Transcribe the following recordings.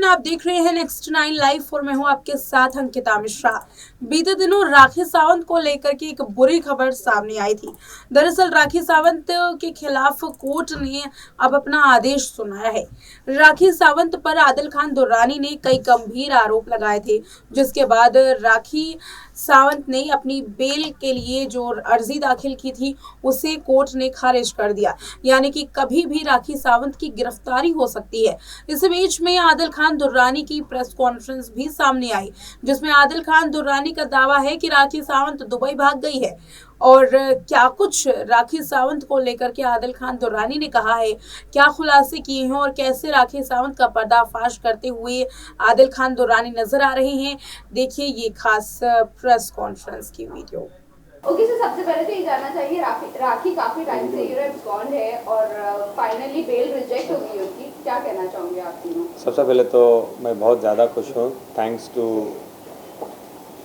Everyone, आप देख रहे हैं नेक्स्ट 9 लाइव और मैं हूं आपके साथ अंकिता मिश्रा। बीते दिनों राखी सावंत को लेकर के एक बुरी खबर सामने आई थी। दरअसल राखी सावंत के खिलाफ कोर्ट ने अब अपना आदेश सुनाया है। राखी सावंत पर आदिल खान दुर्रानी ने कई गंभीर आरोप लगाए थे, जिसके बाद राखी सावंत ने अपनी बेल के लिए जो अर्जी दाखिल की थी उसे कोर्ट ने खारिज कर दिया, यानी कि कभी भी राखी सावंत की गिरफ्तारी हो सकती है। इस बीच में आदिल खान दुर्रानी की प्रेस कॉन्फ्रेंस भी सामने आई, जिसमें आदिल खान दुर्रानी का दावा है कि राखी सावंत दुबई भाग गई है। और क्या कुछ राखी सावंत को लेकर के आदिल खान दुर्रानी ने कहा है, क्या खुलासे किए हैं और कैसे राखी सावंत का पर्दाफाश करते हुए आदिल खान दुर्रानी नजर आ रहे हैं, देखिए ये खास प्रेस कॉन्फ्रेंस की वीडियो। ओके सर, सबसे पहले तो ये जानना चाहिए राखी काफी टाइम से एब्सकॉन्ड है और फाइनली बेल रिजेक्ट हो गई उसकी, क्या कहना चाहोगे आप तीनों? सबसे पहले तो मैं बहुत ज़्यादा खुश हूँ। Thanks to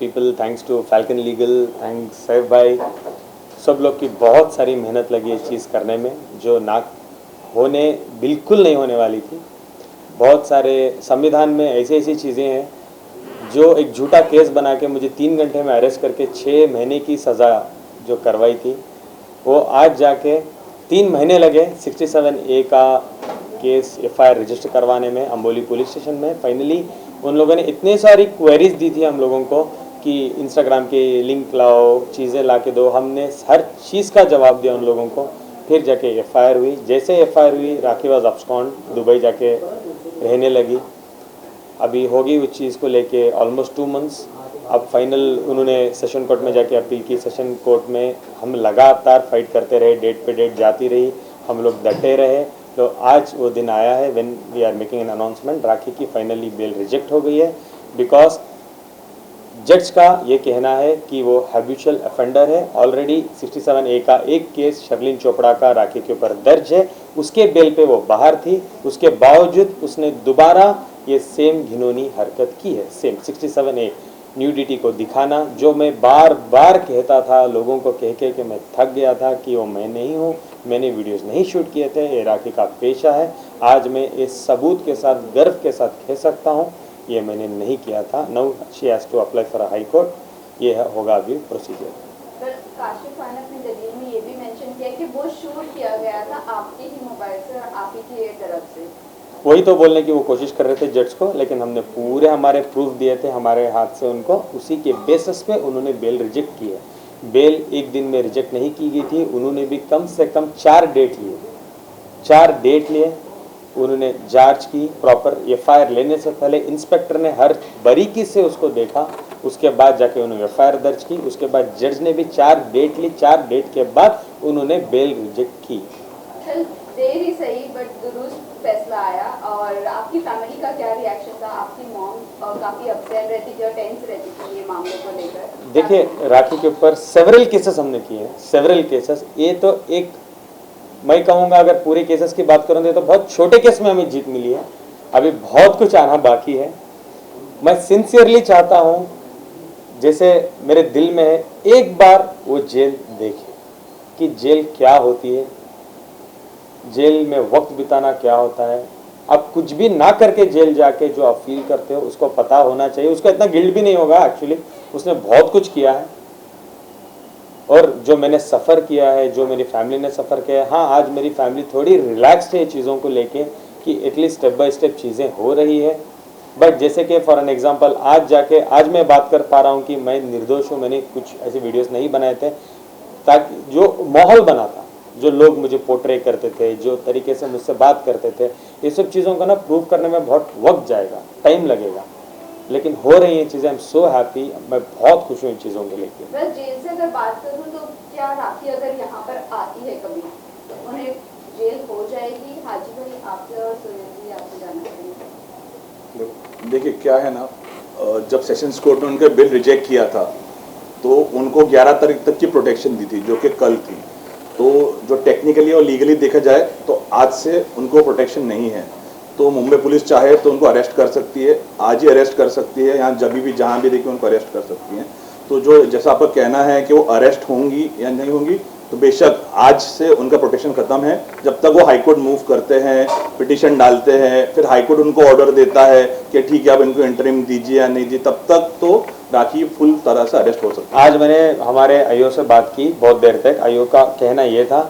people, thanks to Falcon Legal, thanks Saif भाई, सब लोग की बहुत सारी मेहनत लगी इस चीज़ करने में, जो ना होने बिल्कुल नहीं होने वाली थी। बहुत सारे संविधान में ऐसी चीज़ें हैं जो एक झूठा केस बना के मुझे 3 घंटे में अरेस्ट करके 6 महीने की सज़ा जो करवाई थी, वो आज जाके 3 महीने लगे 67A का केस FIR रजिस्टर करवाने में अम्बोली पुलिस स्टेशन में। फाइनली उन लोगों ने इतने सारी क्वेरीज दी थी हम लोगों को कि इंस्टाग्राम के लिंक लाओ, चीज़ें ला के दो, हमने हर चीज़ का जवाब दिया उन लोगों को। फिर जाके FIR हुई। जैसे FIR हुई, राखी वाज अब्सकॉन्ड, दुबई जाके रहने लगी। अभी होगी उस चीज़ को लेके ऑलमोस्ट 2 मंथ्स। अब फाइनल उन्होंने सेशन कोर्ट में जाके अपील की। सेशन कोर्ट में हम लगातार फाइट करते रहे, डेट पे डेट जाती रही, हम लोग डटे रहे। तो आज वो दिन आया है when we are making an announcement, Rakhi की फाइनली बेल रिजेक्ट हो गई है। बिकॉज जज का ये कहना है कि वो हैबिचुअल ऑफेंडर है। ऑलरेडी 67A का एक केस शर्लिन चोपड़ा का राखी के ऊपर दर्ज है, उसके बेल पे वो बाहर थी, उसके बावजूद उसने दोबारा ये सेम घिनौनी हरकत की है। सेम 67A न्यूडिटी को दिखाना, जो मैं बार बार कहता था लोगों को कह के कि मैं थक गया था कि वो मैं नहीं हूँ, मैंने वीडियोस नहीं शूट किए थे, ये राखी का पेशा है। आज मैं इस सबूत के साथ गर्व के साथ कह सकता हूँ ये मैंने नहीं किया था। Now she has to apply for a high court. ये होगा अभी प्रोसीजर। काशिफ खान ने अपनी दलील में ये भी मेंशन किया कि वो शूट किया गया था आपके ही मोबाइल से और आप ही की तरफ से। वही तो बोलने की वो कोशिश कर रहे थे जज को, लेकिन हमने पूरे हमारे प्रूफ दिए थे हमारे हाथ से उनको, उसी के बेसिस पे उन्होंने बेल रिजेक्ट की है। बेल एक दिन में रिजेक्ट नहीं की गई थी, उन्होंने भी कम से कम 4 डेट लिए, 4 डेट लिए। उन्होंने जांच की प्रॉपर। FIR लेने से पहले इंस्पेक्टर ने हर बारीकी से उसको देखा, उसके बाद जाके उन्होंने FIR दर्ज की। उसके बाद जज ने भी 4 डेट ली, 4 डेट के बाद उन्होंने बेल रिजेक्ट की। देर ही सही बट दुरुस्त फैसला आया। और आपकी फैमिली का क्या रिएक्शन था? आपकी मॉम काफी अपसेट रहती थी और टेंस रहती थी ये मामले को लेकर। देखिए, राखी के ऊपर सेवरल केसेस हमने किए हैं, सेवरल केसेस। ये तो एक, मैं कहूँगा अगर पूरे केसेस की बात करूँ तो बहुत छोटे केस में हमें जीत मिली है, अभी बहुत कुछ आना बाकी है। मैं सिंसियरली चाहता हूँ, जैसे मेरे दिल में है, एक बार वो जेल देखे कि जेल क्या होती है, जेल में वक्त बिताना क्या होता है। अब कुछ भी ना करके जेल जाके जो आप फील करते हो उसको पता होना चाहिए। उसका इतना गिल्ट भी नहीं होगा, एक्चुअली उसने बहुत कुछ किया है। और जो मैंने सफ़र किया है, जो मेरी फैमिली ने सफ़र किया है, हाँ आज मेरी फैमिली थोड़ी रिलैक्स्ड है चीज़ों को लेके कि एटलीस्ट स्टेप बाय स्टेप चीज़ें हो रही है। बट जैसे कि फॉर एन एग्जांपल आज मैं बात कर पा रहा हूँ कि मैं निर्दोष हूँ, मैंने कुछ ऐसे वीडियोस नहीं बनाए थे ताकि जो माहौल बना था, जो लोग मुझे पोर्ट्रे करते थे, जो तरीके से मुझसे बात करते थे, ये सब चीज़ों को ना प्रूव करने में बहुत वक्त जाएगा, टाइम लगेगा, लेकिन हो रही हैं चीज़ें। आई एम सो हैप्पी, मैं बहुत खुश हूँ इन चीज़ों के लेके। बस जेल से अगर बात करूँ तो क्या राखी अगर यहाँ पर आती है कभी तो उन्हें जेल हो जाएगी? हाजी भाई आपसे और सुनील जी आपसे जानना चाहिए। देखिए क्या है ना, जब सेशंस कोर्ट ने उनके बिल रिजेक्ट किया था तो उनको 11 तारीख तक की प्रोटेक्शन दी थी, जो कि कल थी। तो जो टेक्निकली और लीगली देखा जाए तो आज से उनको प्रोटेक्शन नहीं है। तो मुंबई पुलिस चाहे तो उनको अरेस्ट कर सकती है, आज ही अरेस्ट कर सकती है, यहाँ जब भी जहाँ भी देखिए उनको अरेस्ट कर सकती है। तो जो जैसा आपका कहना है कि वो अरेस्ट होंगी या नहीं होंगी, तो बेशक आज से उनका प्रोटेक्शन खत्म है। जब तक वो हाई कोर्ट मूव करते हैं, पिटीशन डालते हैं, फिर हाई कोर्ट उनको ऑर्डर देता है कि ठीक है आप इनको इंटरिम दीजिए या नहीं दीजिए, तब तक तो राखी फुल तरह से अरेस्ट हो सकती है। आज मैंने हमारे आईओ से बात की बहुत देर तक। आईओ का कहना ये था,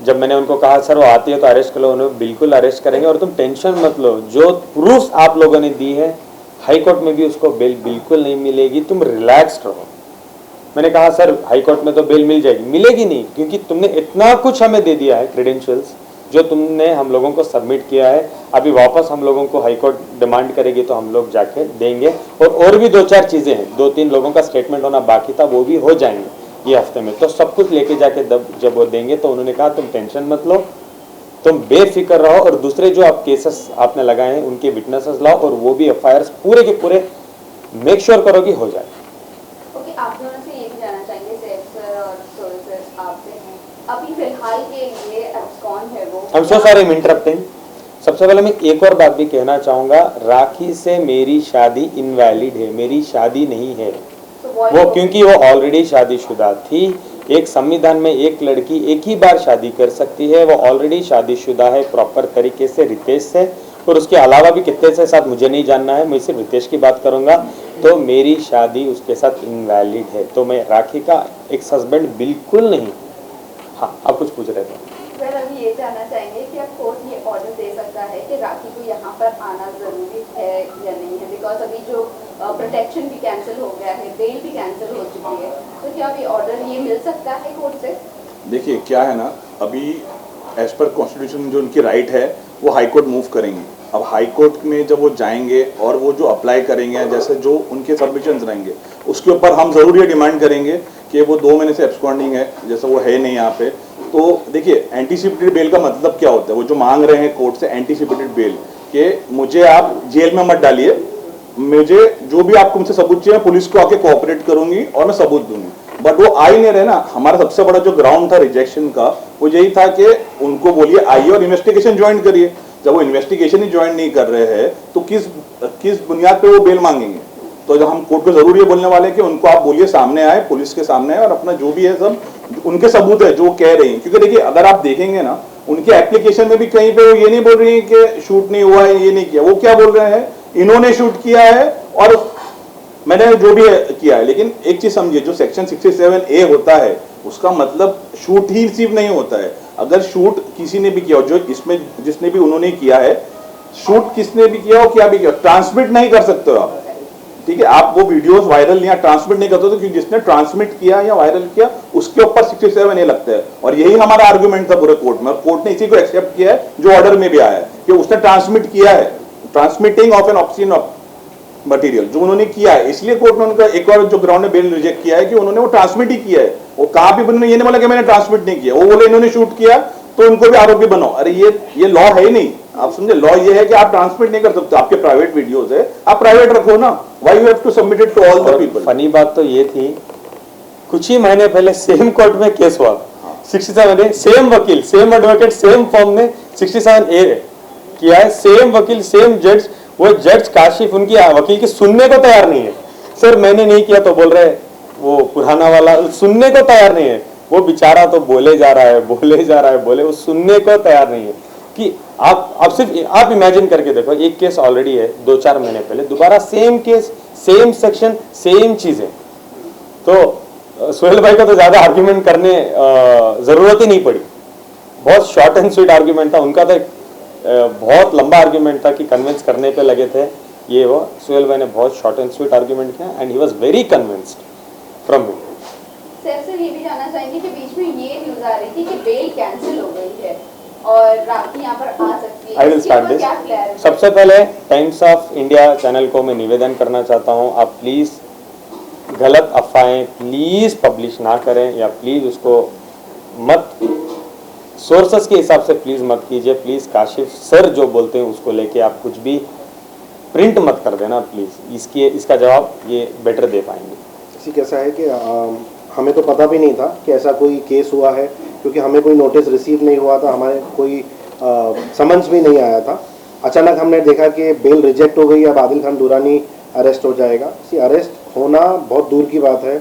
जब मैंने उनको कहा सर वो आती है तो अरेस्ट कर लो, उन्हें बिल्कुल अरेस्ट करेंगे और तुम टेंशन मत लो, जो प्रूफ आप लोगों ने दी है हाई कोर्ट में भी उसको बेल बिल्कुल नहीं मिलेगी, तुम रिलैक्स्ड रहो। मैंने कहा सर हाई कोर्ट में तो बेल मिल जाएगी, मिलेगी नहीं, क्योंकि तुमने इतना कुछ हमें दे दिया है, क्रेडेंशियल्स जो तुमने हम लोगों को सबमिट किया है। अभी वापस हम लोगों को हाई कोर्ट डिमांड करेगी तो हम लोग जाके देंगे। और भी 2-4 चीज़ें हैं, 2-3 लोगों का स्टेटमेंट होना बाकी था, वो भी हो जाएंगे ये हफ्ते में। तो सब कुछ लेके जाके जब वो देंगे तो उन्होंने कहा तुम टेंशन मत लो, तुम बेफिक्र रहो, और दूसरे जो आप केसेस आपने लगाए हैं उनके विटनेसेस लाओ और वो भी एफआईआर पूरे के पूरे मेक श्योर करो कि हो जाए। ओके, आप दोनों से ये भी जानना चाहेंगे सैफ सर और सोहेल सर आपसे, अभी फिलहाल के लिए कौन है वो? I'm so sorry I'm interrupting। सबसे पहले मैं एक और बात भी कहना चाहूँगा, राखी से मेरी शादी इनवैलिड है, मेरी शादी नहीं है वो, क्योंकि वो ऑलरेडी शादीशुदा थी। एक संविधान में एक लड़की एक ही बार शादी कर सकती है, वो ऑलरेडी शादीशुदा है प्रॉपर तरीके से रितेश से, और उसके अलावा भी कितने से साथ मुझे नहीं जानना है, मैं सिर्फ रितेश की बात करूँगा। तो मेरी शादी उसके साथ इनवैलिड है, तो मैं राखी का एक्स हस्बैंड बिल्कुल नहीं। हाँ, आप कुछ पूछ रहे थे? सर अभी ये जानना चाहेंगे कि अब कोर्ट ये ऑर्डर दे सकता है कि राखी को यहाँ पर आना जरूरी है या नहीं है, बिकॉज अभी जो प्रोटेक्शन भी कैंसिल हो गया है, बेल भी कैंसिल हो चुकी है, तो क्या अभी ऑर्डर ये मिल सकता है कोर्ट से? देखिए क्या है ना, अभी एज पर कॉन्स्टिट्यूशन जो उनकी राइट है वो हाई कोर्ट मूव करेंगे। अब हाई कोर्ट में जब वो जाएंगे और वो जो अप्लाई करेंगे, जैसे जो उनके सबमिशंस रहेंगे उसके ऊपर हम ज़रूर ये डिमांड करेंगे कि वो 2 महीने से एब्सकॉन्डिंग है, जैसे वो है नहीं यहाँ पे। तो देखिए एंटीसिपेटेड बेल का मतलब क्या होता है, वो जो मांग रहे हैं कोर्ट से एंटीसिपेटेड बेल, कि मुझे आप जेल में मत डालिए, मुझे जो भी आपको मुझसे सबूत चाहिए पुलिस को आके कोऑपरेट करूंगी और मैं सबूत दूंगी। बट वो आ ही नहीं रहे ना। हमारा सबसे बड़ा जो ग्राउंड था रिजेक्शन का वो यही था कि उनको बोलिए आइए और इन्वेस्टिगेशन ज्वाइन करिए। जब वो इन्वेस्टिगेशन ही ज्वाइन नहीं कर रहे हैं तो किस बुनियाद पे वो बेल मांगेंगे? तो जब हम कोर्ट को जरूर ये बोलने वाले कि उनको आप बोलिए सामने आए, पुलिस के सामने आए और अपना जो भी है सब उनके सबूत है जो वो कह रही हैं। क्योंकि देखिए अगर आप देखेंगे ना उनके एप्लीकेशन में भी कहीं पे वो ये नहीं बोल रही है कि शूट नहीं हुआ है, ये नहीं किया, वो क्या बोल रहे हैं इन्होंने शूट किया है और मैंने जो भी किया है। लेकिन एक चीज समझिए, जो सेक्शन 67A होता है उसका मतलब शूट ही सिर्फ नहीं होता है। अगर शूट किसी ने भी किया, जो इसमें जिसने भी उन्होंने किया है, शूट किसने भी किया हो क्या भी किया, ट्रांसमिट नहीं कर सकते हो आप, ठीक है? आप वो वीडियोस वायरल या ट्रांसमिट नहीं करते, तो क्योंकि जिसने ट्रांसमिट किया या वायरल किया उसके ऊपर 67A लगता है। और यही हमारा आर्गुमेंट था पूरे कोर्ट में, और कोर्ट ने इसी को एक्सेप्ट किया है जो ऑर्डर में भी आया है कि उसने ट्रांसमिट किया है, transmitting of an obscene material जो उन्होंने किया है। इसलिए कोर्ट ने उनका एक और जो ग्राउंड में बेल रिजेक्ट किया है कि उन्होंने वो ट्रांसमिट ही किया है। वो कहाँ भी उन्होंने ये नहीं बोला कि मैंने ट्रांसमिट नहीं किया, वो बोले इन्होंने शूट किया तो उनको भी आरोपी बनाओ। अरे ये लॉ है ही नहीं, आप समझे? लॉ ये है कि आप ट्रांसमिट नहीं कर सकते, आपके प्राइवेट वीडियोस है, आप प्राइवेट रखो ना, why you have to submit it to all the people. Funny बात तो ये थी, कुछ ही महीने पहले सेम कोर्ट में केस हुआ, 67A, सेम वकील, सेम एडवोकेट, सेम फॉर्म ने 67A किया है, सेम वकील, सेम जज। वो जज काशिफ उनकी वकील की सुनने को तैयार नहीं है। सर मैंने नहीं किया तो बोल रहे वो पुराना वाला सुनने को तैयार नहीं है। वो बेचारा तो बोले जा रहा है, वो सुनने को तैयार नहीं है। कि आप सिर्फ आप इमेजिन करके देखो, एक केस ऑलरेडी है 2-4 महीने पहले, दोबारा same case, same section, same चीजें। तो सोहेल भाई का तो ज्यादा आर्ग्यूमेंट करने जरूरत ही नहीं पड़ी, बहुत शॉर्ट एंड स्वीट आर्ग्यूमेंट था उनका। तो बहुत लंबा आर्ग्यूमेंट था कि कन्विंस करने पे लगे थे ये वो। सोहेल भाई ने बहुत शॉर्ट एंड स्वीट आर्ग्यूमेंट किया and he was very convinced from me. Sir से ये भी जानना चाहेंगे कि बीच में ये न्यूज आ रही थी कि बेल कैंसिल हो गई है और राखी यहाँ पर आ सकती है, आई विल स्टार्ट दिस। सबसे पहले टाइम्स ऑफ इंडिया चैनल को मैं निवेदन करना चाहता हूँ, आप प्लीज गलत अफवाहें प्लीज पब्लिश ना करें, या प्लीज उसको मत सोर्सेस के हिसाब से प्लीज मत कीजिए। प्लीज काशिफ सर जो बोलते हैं उसको लेके आप कुछ भी प्रिंट मत कर देना प्लीज। इसका जवाब ये बेटर दे पाएंगे। इसी कैसा है कि हमें तो पता भी नहीं था कि ऐसा कोई केस हुआ है, क्योंकि हमें कोई नोटिस रिसीव नहीं हुआ था, हमारे कोई समन्स भी नहीं आया था। अचानक हमने देखा कि बेल रिजेक्ट हो गई, अब आदिल खान दुरानी अरेस्ट हो जाएगा। अरेस्ट होना बहुत दूर की बात है,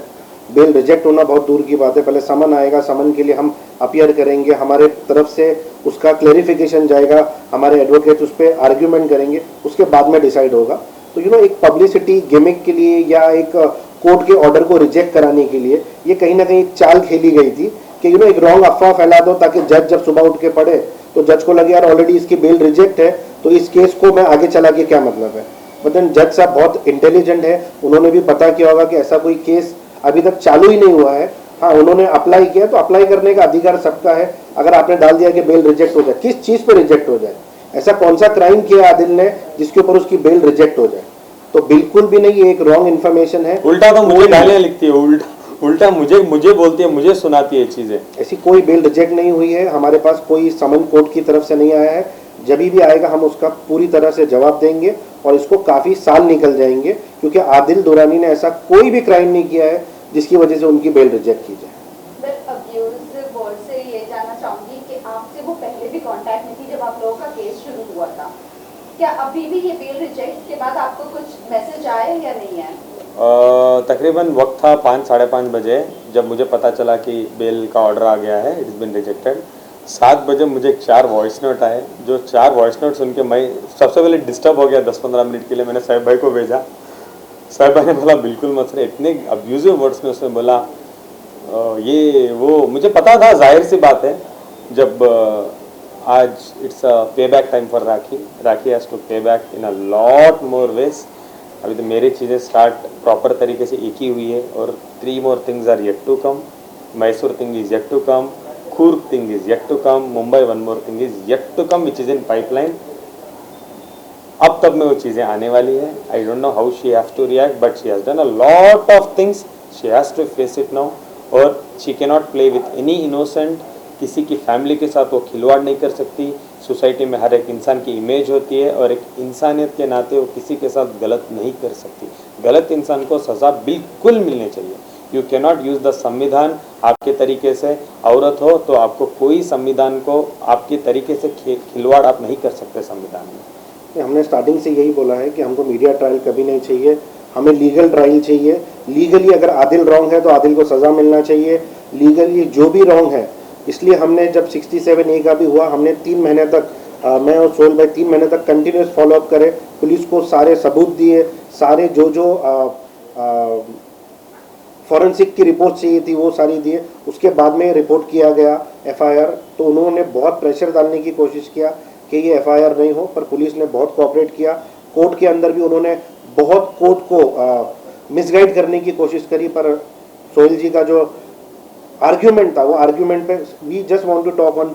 बेल रिजेक्ट होना बहुत दूर की बात है। पहले समन आएगा, समन के लिए हम अपीयर करेंगे, हमारे तरफ से उसका क्लेरिफिकेशन जाएगा, हमारे एडवोकेट उस पर आर्ग्यूमेंट करेंगे, उसके बाद में डिसाइड होगा। तो एक पब्लिसिटी गिमिक के लिए या एक कोर्ट के ऑर्डर को रिजेक्ट कराने के लिए ये कहीं ना कहीं चाल खेली गई थी कि एक रॉन्ग अफवाह फैला दो, ताकि जज जब सुबह उठ के पढ़े तो जज को लगे यार ऑलरेडी इसकी बेल रिजेक्ट है, तो इस केस को मैं आगे चला के क्या मतलब है। मतलब जज साहब बहुत इंटेलिजेंट है, उन्होंने भी पता किया होगा कि ऐसा कोई केस अभी तक चालू ही नहीं हुआ है। हाँ, उन्होंने अप्लाई किया, तो अप्लाई करने का अधिकार सबका है। अगर आपने डाल दिया कि बेल रिजेक्ट हो जाए, किस चीज़ पे रिजेक्ट हो जाए, ऐसा कौन सा क्राइम किया आदिल ने जिसके ऊपर उसकी बेल रिजेक्ट हो जाए। तो बिल्कुल भी नहीं, ये एक रॉन्ग इन्फॉर्मेशन है। उल्टा तो मुझे गालियाँ लिखती है, उल्टा मुझे बोलती है, मुझे सुनाती है चीज़ें। ऐसी कोई बेल रिजेक्ट नहीं हुई है, हमारे पास कोई समन कोर्ट की तरफ से नहीं आया है। जब भी आएगा हम उसका पूरी तरह से जवाब देंगे और इसको काफ़ी साल निकल जाएंगे, क्योंकि आदिल दुरानी ने ऐसा कोई भी क्राइम नहीं किया है जिसकी वजह से उनकी बेल रिजेक्ट की जाए। सर, अब्यूज़िव वर्ड से ये जानना चाहूंगी कि आपसे वो पहले भी कांटेक्ट में थी जब आप लोगों का केस शुरू हुआ था, क्या अभी भी ये बेल रिजेक्ट के बाद आपको कुछ मैसेज आए या नहीं आए? तकरीबन वक्त था 5-5:30 बजे, जब मुझे पता चला कि बेल का ऑर्डर आ गया है, इट इज़ बिन रिजेक्टेड। 7 बजे मुझे 4 वॉइस नोट आए, जो 4 वॉइस नोट सुन के मैं सबसे पहले डिस्टर्ब हो गया। 10-15 मिनट के लिए मैंने साहिब भाई को भेजा। साहिब भाई ने बोला बिल्कुल मत रहे, इतने अब्यूजिव वर्ड्स में उसने बोला। ये वो मुझे पता था, जाहिर सी बात है, जब आज it's a pay back time for Rakhi has to pay back in a lot more ways. अभी तो मेरी चीज़ें स्टार्ट प्रॉपर तरीके से एक ही हुई है, और 3 more things are yet to come. Mysore thing is yet to come, Coorg thing is yet to come, Mumbai one more thing is yet to come, which is in pipeline. अब तब में वो चीज़ें आने वाली है। I don't know how she have to react, but she has done a lot of things, she has to face it now, और she can not play with any innocent. किसी की फैमिली के साथ वो खिलवाड़ नहीं कर सकती। सोसाइटी में हर एक इंसान की इमेज होती है, और एक इंसानियत के नाते वो किसी के साथ गलत नहीं कर सकती। गलत इंसान को सज़ा बिल्कुल मिलनी चाहिए। You can not use the संविधान आपके तरीके से। औरत हो तो आपको कोई संविधान को आपके तरीके से खिलवाड़ आप नहीं कर सकते संविधान में। हमने स्टार्टिंग से यही बोला है कि हमको मीडिया ट्रायल कभी नहीं चाहिए, हमें लीगल ट्रायल चाहिए। लीगली अगर आदिल रॉन्ग है तो आदिल को सज़ा मिलना चाहिए, लीगली जो भी रॉन्ग है। इसलिए हमने जब 67A का भी हुआ, हमने 3 महीने तक मैं और सोहेल भाई 3 महीने तक कंटिन्यूस फॉलोअप करे, पुलिस को सारे सबूत दिए, सारे जो फॉरेंसिक की रिपोर्ट चाहिए थी वो सारी दिए। उसके बाद में रिपोर्ट किया गया FIR, तो उन्होंने बहुत प्रेशर डालने की कोशिश किया कि ये FIR नहीं हो, पर पुलिस ने बहुत कोऑपरेट किया। कोर्ट के अंदर भी उन्होंने बहुत कोर्ट को मिसगाइड करने की कोशिश करी, पर सोहेल जी का जो आर्ग्यूमेंट था, वो आर्ग्यूमेंट पे we just want to talk on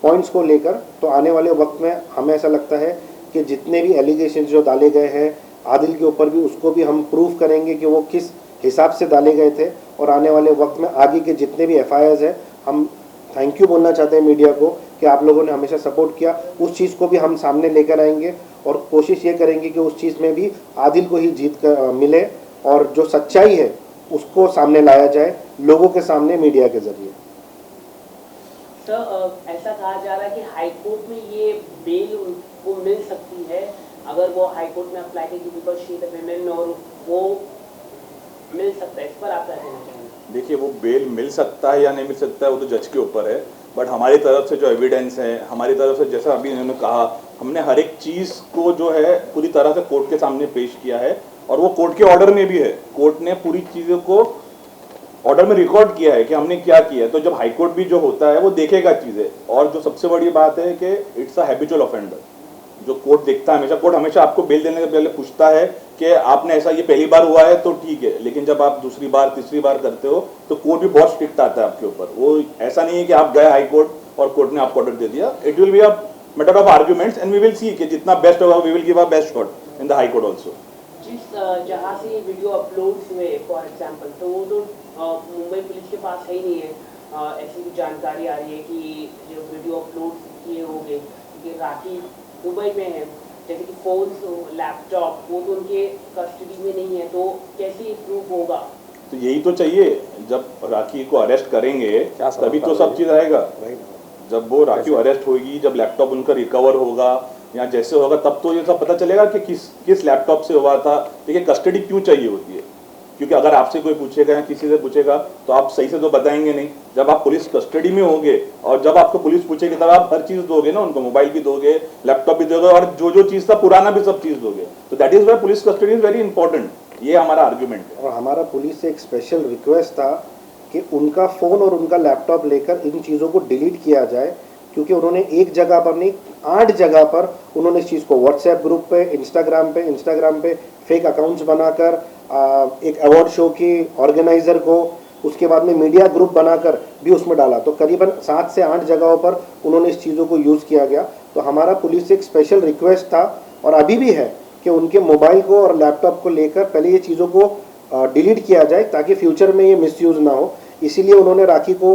points को लेकर। तो आने वाले वक्त में हमें ऐसा लगता है कि जितने भी एलिगेशन जो डाले गए हैं आदिल के ऊपर भी, उसको भी हम प्रूव करेंगे कि वो किस हिसाब से डाले गए थे। और आने वाले वक्त में आगे के जितने भी FIRs है, हम थैंक यू बोलना चाहते हैं मीडिया को कि आप लोगों ने हमेशा सपोर्ट किया। उस चीज़ को भी हम सामने लेकर आएंगे, और कोशिश ये करेंगे कि उस चीज़ में भी आदिल को ही जीत मिले, और जो सच्चाई है उसको सामने लाया जाए लोगों के सामने मीडिया के जरिए। सर, ऐसा कहा जा रहा है कि हाई कोर्ट में ये बेल उनको मिल सकती है अगर वो हाई कोर्ट में अप्लाई करेगी, because she is a women, और वो मिल सकता है। इस पर आप क्या कहना चाहेंगे? देखिए, वो बेल मिल सकता है या नहीं मिल सकता है वो तो जज के ऊपर है, बट हमारी तरफ से जो एविडेंस है, हमारी तरफ से जैसा अभी इन्होंने कहा, हमने हर एक चीज़ को जो है पूरी तरह से कोर्ट के सामने पेश किया है, और वो कोर्ट के ऑर्डर में भी है। कोर्ट ने पूरी चीज़ों को ऑर्डर में रिकॉर्ड किया है कि हमने क्या किया है। तो जब हाई कोर्ट भी जो होता है वो देखेगा चीज़ें। और जो सबसे बड़ी बात है कि इट्स अ हैबिचुअल ऑफेंडर, जो कोर्ट देखता है हमेशा, कोर्ट हमेशा आपको बेल देने से पहले पूछता है कि आपने ऐसा, ये पहली बार हुआ है तो ठीक है, लेकिन जब आप दूसरी बार तीसरी बार करते हो तो कोर्ट भी बहुत स्ट्रिक्ट आता है आपके ऊपर। वो ऐसा नहीं है कि आप गए हाई कोर्ट और कोर्ट ने आपको ऑर्डर दे दिया। It will be a matter of arguments, and we will see कि जितना बेस्ट होगा we will give a best shot in the high court also. जिस जहाँ से ये वीडियो अपलोड हुए फॉर एग्जांपल, तो वो तो मुंबई पुलिस के पास है ही नहीं है। ऐसी भी जानकारी आ रही है कि जो वीडियो अपलोड किए होंगे, क्योंकि राखी दुबई में है, जैसे कि फोन्स, लैपटॉप, वो तो उनके कस्टडी में नहीं है, तो कैसे प्रूफ होगा? तो यही तो चाहिए, जब राखी को अरेस्ट करेंगे तभी तो सब चीज़ आएगा। जब वो राखी अरेस्ट होगी, जब लैपटॉप उनका रिकवर होगा या जैसे होगा, तब तो ये सब पता चलेगा कि किस लैपटॉप से हुआ था। देखिए, कस्टडी क्यों चाहिए होती है, क्योंकि अगर आपसे कोई पूछेगा या किसी से पूछेगा तो आप सही से तो बताएंगे नहीं। जब आप पुलिस कस्टडी में होंगे और जब आपको पुलिस पूछेगी तब आप हर चीज दोगे ना, उनको मोबाइल भी दोगे, लैपटॉप भी दोगे और जो चीज था पुराना भी सब चीज दोगे। तो that is why police custody is very important. ये हमारा आर्ग्यूमेंट है। और हमारा पुलिस से एक स्पेशल रिक्वेस्ट था कि उनका फ़ोन और उनका लैपटॉप लेकर इन चीज़ों को डिलीट किया जाए, क्योंकि उन्होंने एक जगह पर नहीं 8 जगह पर उन्होंने इस चीज़ को व्हाट्सएप ग्रुप पे, इंस्टाग्राम पे फेक अकाउंट्स बनाकर एक अवार्ड शो की ऑर्गेनाइज़र को, उसके बाद में मीडिया ग्रुप बनाकर भी उसमें डाला। तो करीबन 7 से 8 जगहों पर उन्होंने इस चीज़ों को यूज़ किया गया। तो हमारा पुलिस से एक स्पेशल रिक्वेस्ट था और अभी भी है कि उनके मोबाइल को और लैपटॉप को लेकर पहले ये चीज़ों को डिलीट किया जाए ताकि फ्यूचर में ये मिसयूज़ ना हो। इसीलिए उन्होंने राखी को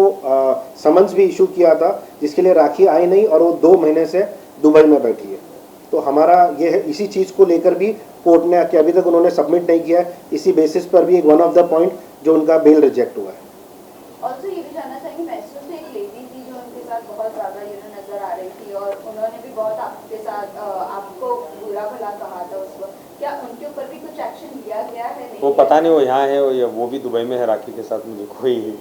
समन्स भी इशू किया था, जिसके लिए राखी आई नहीं और वो 2 महीने से दुबई में बैठी है। तो हमारा ये है, इसी चीज़ को लेकर भी कोर्ट ने कि अभी तक उन्होंने सबमिट नहीं किया है, इसी बेसिस पर भी एक वन ऑफ द पॉइंट जो उनका बेल रिजेक्ट हुआ है। ऑल्सो ये भी जानना चाहेंगे, मैसूर से एक लेडी थी जो उनके साथ बहुत ज़्यादा नजर आ रही थी और उन्होंने भी बहुत आपके साथ आपको बुरा भला कहा था उस वक्त। क्या उनके ऊपर भी कुछ एक्शन लिया गया है? वो पता नहीं, वो यहाँ है वो भी दुबई में है राखी के साथ, मुझे कोई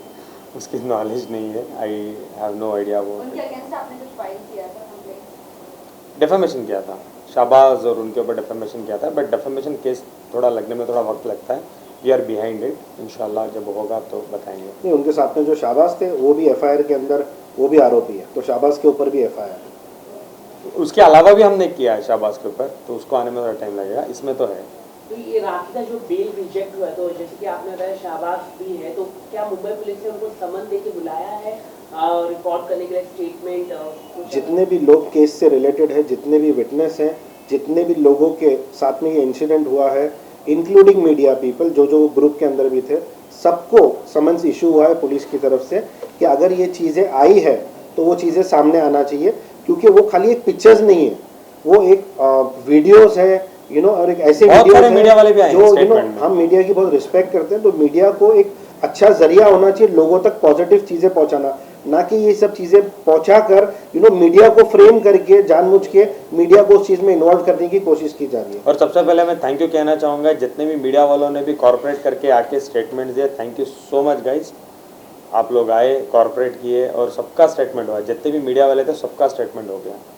उसकी नॉलेज नहीं है। I have no idea. वो उनके अगेंस्ट आपने कुछ फाइल किया था, कंप्लेंट? डेफेमेशन किया था, शाहबाज और उनके ऊपर डेफेमेशन किया था, बट डेफेमेशन केस थोड़ा लगने में थोड़ा वक्त लगता है। वी आर बिहाइंड इट, इंशाल्लाह जब होगा तो बताएंगे। नहीं, उनके साथ में जो शाहबाज थे वो भी एफआईआर के अंदर वो भी आरोपी है, तो शाहबाज के ऊपर भी एफआईआर है। उसके अलावा भी हमने किया है शाहबाज के ऊपर, तो उसको आने में थोड़ा टाइम लगेगा, इसमें तो है। तो ये राखी का जो बेल रिजेक्ट हुआ है, तो जैसे कि आपने बताया शाहबाज भी है, तो क्या मुंबई पुलिस ने उनको समन दे के बुलाया है रिकॉर्ड करने के लिए स्टेटमेंट? जितने भी लोग केस से रिलेटेड है, जितने भी विटनेस हैं, जितने भी लोगों के साथ में ये इंसिडेंट हुआ है, इंक्लूडिंग मीडिया पीपल जो ग्रुप के अंदर भी थे, सबको समन्स इशू हुआ है पुलिस की तरफ से कि अगर ये चीज़ें आई है तो वो चीज़ें सामने आना चाहिए, क्योंकि वो खाली एक पिक्चर्स नहीं है, वो एक वीडियोस है, और एक ऐसे वीडियोस मीडिया वाले भी आए जो हम मीडिया की बहुत रिस्पेक्ट करते हैं। तो मीडिया को एक अच्छा जरिया होना चाहिए लोगों तक पॉजिटिव चीज़ें पहुंचाना, ना कि ये सब चीज़ें पहुंचाकर मीडिया को फ्रेम करके जानबूझ के मीडिया को उस चीज़ में इन्वॉल्व करने की कोशिश की जा रही है। और सबसे पहले मैं थैंक यू कहना चाहूँगा जितने भी मीडिया वालों ने भी कॉर्पोरेट करके आके स्टेटमेंट दिए, thank you so much guys. आप लोग आए, कॉर्पोरेट किए और सबका स्टेटमेंट हुआ, जितने भी मीडिया वाले थे सबका स्टेटमेंट हो गया।